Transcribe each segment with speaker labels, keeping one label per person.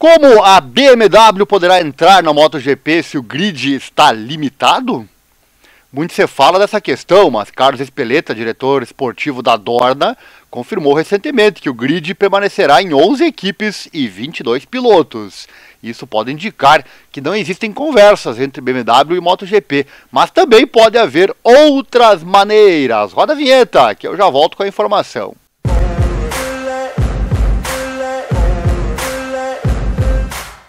Speaker 1: Como a BMW poderá entrar na MotoGP se o grid está limitado? Muito se fala dessa questão, mas Carlos Espeleta, diretor esportivo da Dorna, confirmou recentemente que o grid permanecerá em 11 equipes e 22 pilotos. Isso pode indicar que não existem conversas entre BMW e MotoGP, mas também pode haver outras maneiras. Roda a vinheta, que eu já volto com a informação.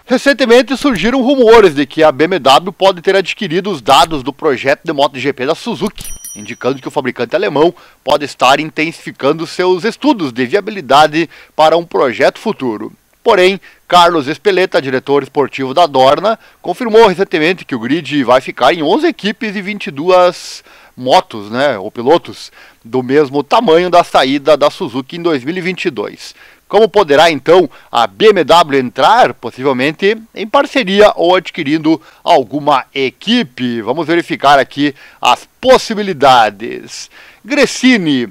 Speaker 1: Recentemente surgiram rumores de que a BMW pode ter adquirido os dados do projeto de MotoGP da Suzuki, indicando que o fabricante alemão pode estar intensificando seus estudos de viabilidade para um projeto futuro. Porém, Carlos Espeleta, diretor esportivo da Dorna, confirmou recentemente que o grid vai ficar em 11 equipes e 22 motos, ou pilotos, do mesmo tamanho da saída da Suzuki em 2022. Como poderá então a BMW entrar? Possivelmente em parceria ou adquirindo alguma equipe. Vamos verificar aqui as possibilidades. Gresini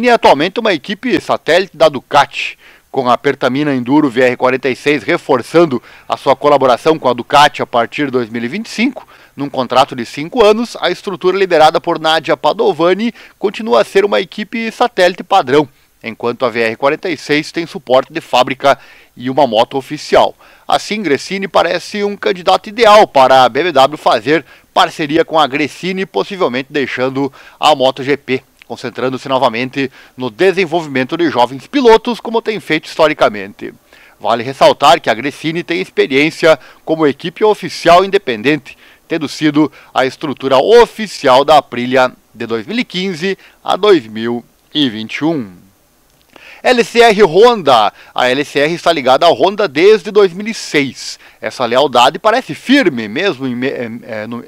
Speaker 1: é atualmente uma equipe satélite da Ducati, com a Pertamina Enduro VR46 reforçando a sua colaboração com a Ducati a partir de 2025. Num contrato de 5 anos, a estrutura liderada por Nadia Padovani continua a ser uma equipe satélite padrão, enquanto a VR46 tem suporte de fábrica e uma moto oficial. Assim, Gresini parece um candidato ideal para a BMW fazer parceria com a Gresini, possivelmente deixando a MotoGP, concentrando-se novamente no desenvolvimento de jovens pilotos, como tem feito historicamente. Vale ressaltar que a Gresini tem experiência como equipe oficial independente, tendo sido a estrutura oficial da Aprilia de 2015 a 2021. LCR Honda. A LCR está ligada à Honda desde 2006. Essa lealdade parece firme, mesmo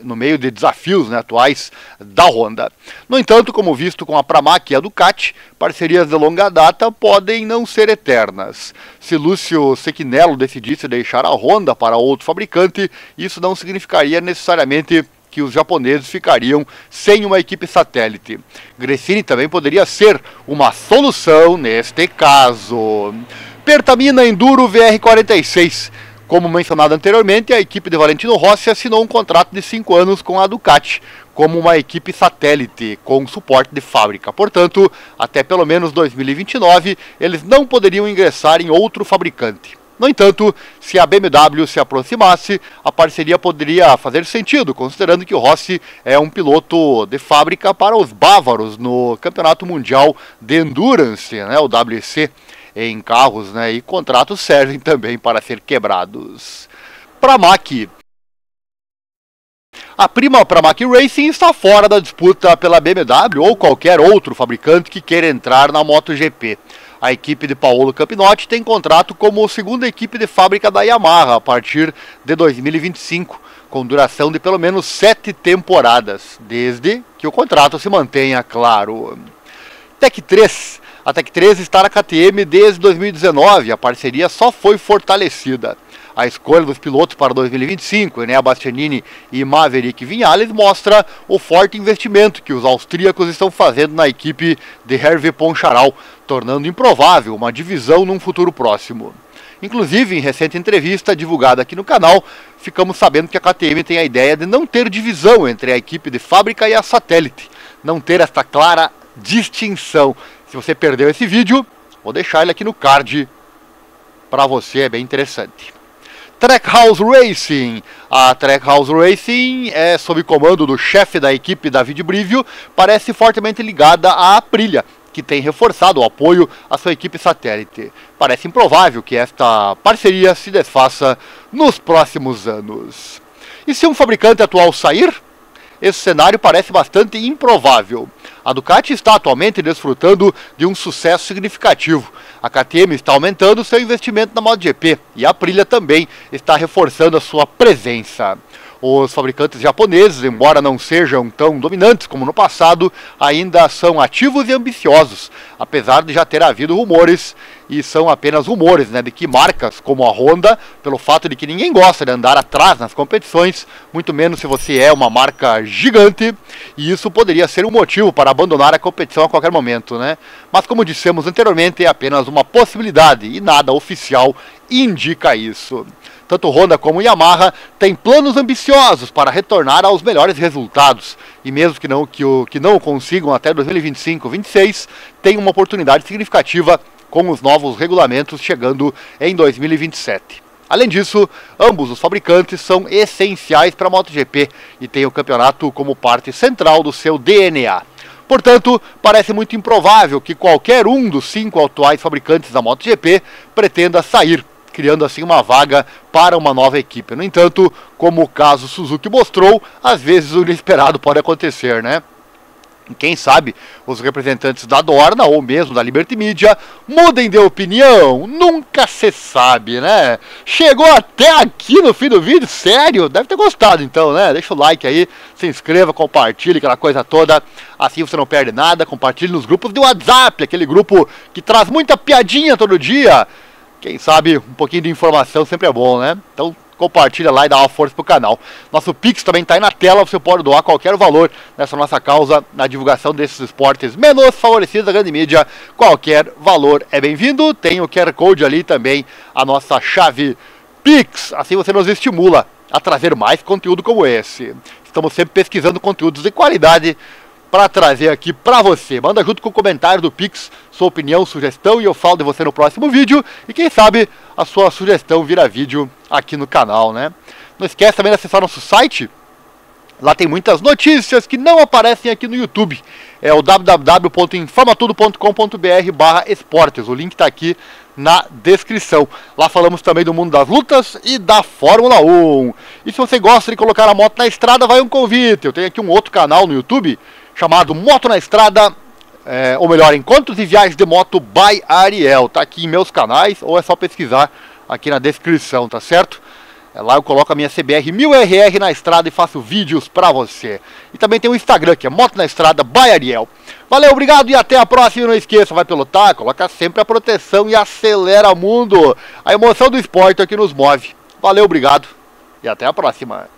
Speaker 1: no meio de desafios atuais da Honda. No entanto, como visto com a Pramac e a Ducati, parcerias de longa data podem não ser eternas. Se Lúcio Cecchinello decidisse deixar a Honda para outro fabricante, isso não significaria necessariamente que os japoneses ficariam sem uma equipe satélite. Gresini também poderia ser uma solução neste caso. Pertamina Enduro VR46. Como mencionado anteriormente, a equipe de Valentino Rossi assinou um contrato de 5 anos com a Ducati, como uma equipe satélite com suporte de fábrica. Portanto, até pelo menos 2029, eles não poderiam ingressar em outro fabricante. No entanto, se a BMW se aproximasse, a parceria poderia fazer sentido, considerando que o Rossi é um piloto de fábrica para os bávaros no Campeonato Mundial de Endurance, o WEC, em carros, e contratos servem também para ser quebrados. Pramac. A Pramac Racing está fora da disputa pela BMW ou qualquer outro fabricante que queira entrar na MotoGP. A equipe de Paolo Campinotti tem contrato como segunda equipe de fábrica da Yamaha a partir de 2025, com duração de pelo menos 7 temporadas, desde que o contrato se mantenha claro. Tech 3. A Tech 3 está na KTM desde 2019, a parceria só foi fortalecida. A escolha dos pilotos para 2025, Enea Bastianini e Maverick Viñales, mostra o forte investimento que os austríacos estão fazendo na equipe de Hervé Poncharal, tornando improvável uma divisão num futuro próximo. Inclusive, em recente entrevista divulgada aqui no canal, ficamos sabendo que a KTM tem a ideia de não ter divisão entre a equipe de fábrica e a satélite, não ter esta clara distinção. Se você perdeu esse vídeo, vou deixar ele aqui no card para você, é bem interessante. Trackhouse Racing. A Trackhouse Racing é sob comando do chefe da equipe, David Brivio, parece fortemente ligada à Aprilia, que tem reforçado o apoio à sua equipe satélite. Parece improvável que esta parceria se desfaça nos próximos anos. E se um fabricante atual sair? Esse cenário parece bastante improvável. A Ducati está atualmente desfrutando de um sucesso significativo. A KTM está aumentando seu investimento na MotoGP e a Aprilia também está reforçando a sua presença. Os fabricantes japoneses, embora não sejam tão dominantes como no passado, ainda são ativos e ambiciosos, apesar de já ter havido rumores, e são apenas rumores, né, de que marcas como a Honda, pelo fato de que ninguém gosta de andar atrás nas competições, muito menos se você é uma marca gigante, e isso poderia ser um motivo para abandonar a competição a qualquer momento, né? Mas como dissemos anteriormente, é apenas uma possibilidade e nada oficial indica isso. Tanto Honda como Yamaha têm planos ambiciosos para retornar aos melhores resultados. E mesmo que não o consigam até 2025-26, tem uma oportunidade significativa com os novos regulamentos chegando em 2027. Além disso, ambos os fabricantes são essenciais para a MotoGP e têm o campeonato como parte central do seu DNA. Portanto, parece muito improvável que qualquer um dos 5 atuais fabricantes da MotoGP pretenda sair, criando assim uma vaga para uma nova equipe. No entanto, como o caso Suzuki mostrou, às vezes o inesperado pode acontecer, né? Quem sabe os representantes da Dorna ou mesmo da Liberty Media mudem de opinião, nunca se sabe, né? Chegou até aqui no fim do vídeo, sério? Deve ter gostado então, né? Deixa o like aí, se inscreva, compartilhe aquela coisa toda, assim você não perde nada, compartilhe nos grupos de WhatsApp, aquele grupo que traz muita piadinha todo dia. Quem sabe um pouquinho de informação sempre é bom, né? Então compartilha lá e dá uma força pro canal. Nosso Pix também tá aí na tela, você pode doar qualquer valor nessa nossa causa, na divulgação desses esportes menos favorecidos da grande mídia. Qualquer valor é bem-vindo. Tem o QR Code ali também, a nossa chave Pix. Assim você nos estimula a trazer mais conteúdo como esse. Estamos sempre pesquisando conteúdos de qualidade para trazer aqui para você. Manda junto com o comentário do Pix sua opinião, sugestão, e eu falo de você no próximo vídeo. E quem sabe a sua sugestão vira vídeo aqui no canal, né? Não esquece também de acessar nosso site. Lá tem muitas notícias que não aparecem aqui no YouTube. É o www.informatudo.com.br/esportes. O link está aqui na descrição. Lá falamos também do mundo das lutas e da Fórmula 1. E se você gosta de colocar a moto na estrada, vai um convite. Eu tenho aqui um outro canal no YouTube chamado Moto na Estrada, ou melhor, Encontros e Viagens de Moto by Ariel. Tá aqui em meus canais, ou é só pesquisar aqui na descrição, tá certo? Lá eu coloco a minha CBR 1000RR na estrada e faço vídeos pra você. E também tem o Instagram, que é Moto na Estrada by Ariel. Valeu, obrigado e até a próxima. E não esqueça, vai pilotar, coloca sempre a proteção e acelera o mundo. A emoção do esporte é o que nos move. Valeu, obrigado e até a próxima.